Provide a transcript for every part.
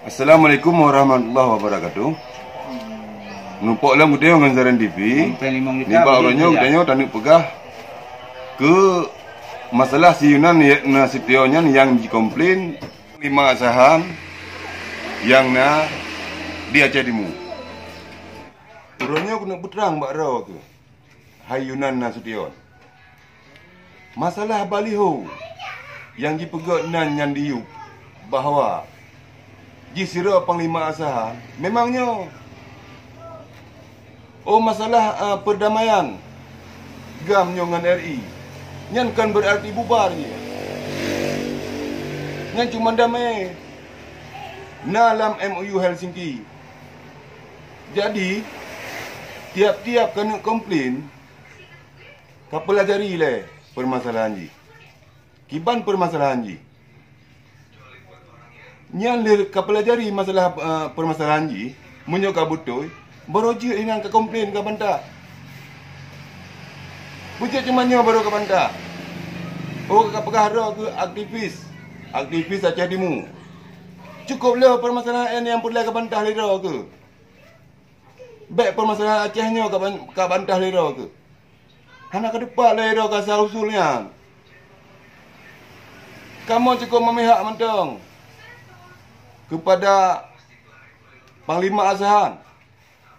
Assalamualaikum warahmatullahi wabarakatuh. Numpuk lah muda dengan Zaran TV. Ni barunya udahnya tanuk pegah ke masalah si Yunan Nasutionyan yang dikomplain 5 asahan yang na di Aceh Timur. Turunnya kena berterang mbak Rau ke Hai Yunan Nasution. Masalah baliho yang dipegat nan yang diuk bahawa Jisira Panglima Asahan memangnya masalah perdamaian gam dengan RI nyan kan berarti bubar je. Nyan cuma damai dalam MOU Helsinki. Jadi tiap-tiap kena komplain kapelajari le permasalahan ji. Kiban permasalahan ji. Nyan le kapelajari masalah permasalahan ji munyo ka betul baru je inang ka komplain ka bantah. Bujuk cuma nyo baru ka bantah. Ka pegahara ke aktivis Aceh Timur. Cukup le permasalahan yang perlu ka bantah lera ke. Baik permasalahan Aceh nyo ka bantah lera ke. Hana ke depan lera ka asal usulnya. Kamu cukup memihak mentong kepada Panglima Asahan.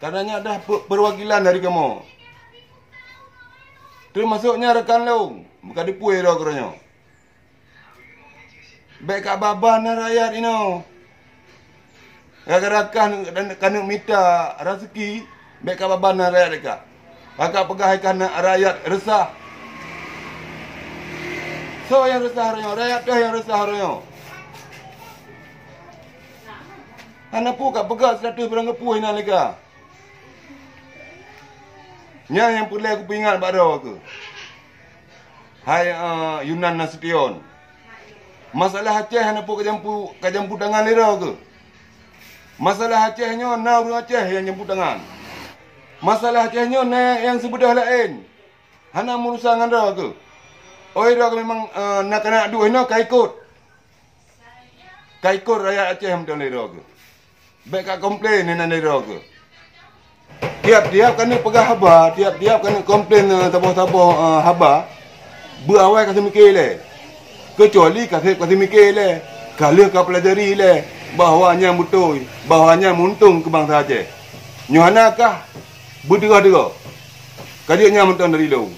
Karenanya ada perwakilan dari kamu. Termasuknya rekan Long. Bukan dipuai dah kerana. Baik kat baban rakyat ini. Rakan-rakan kena minta rezeki. Baik kat baban rakyat dekat. Agak pegahkan rakyat resah. So yang resah haranya. Rakyat dah yang resah haranya. Hana pu kat pegat 100 berang kepuh ina lega. Nya yang perlu aku ingat pada aku. Hai Yunan Nasution. Masalah Aceh hana pu kajampu tangan lera ke. Masalah Acehnya na orang Aceh yang jemput tangan. Masalah Acehnya na yang sebedah lain. Hana merusak dengan dah ke. Oi dah memang nak kena duit no kaikut. Kaikut rakyat Aceh betul lera ke. Baik kat komplain ni nak lera ke. Tiap-tiap kena pegah haba, tiap-tiap kena komplain tabah-tabah haba. Berawal kasi mikir le. Kecuali kasi mikir le. Kalau kau pelajari le bahawanya betul, bahawanya muntung ke bangsa Aceh. Nyohana kah berderah-derah. Kadianya mentang dari laut.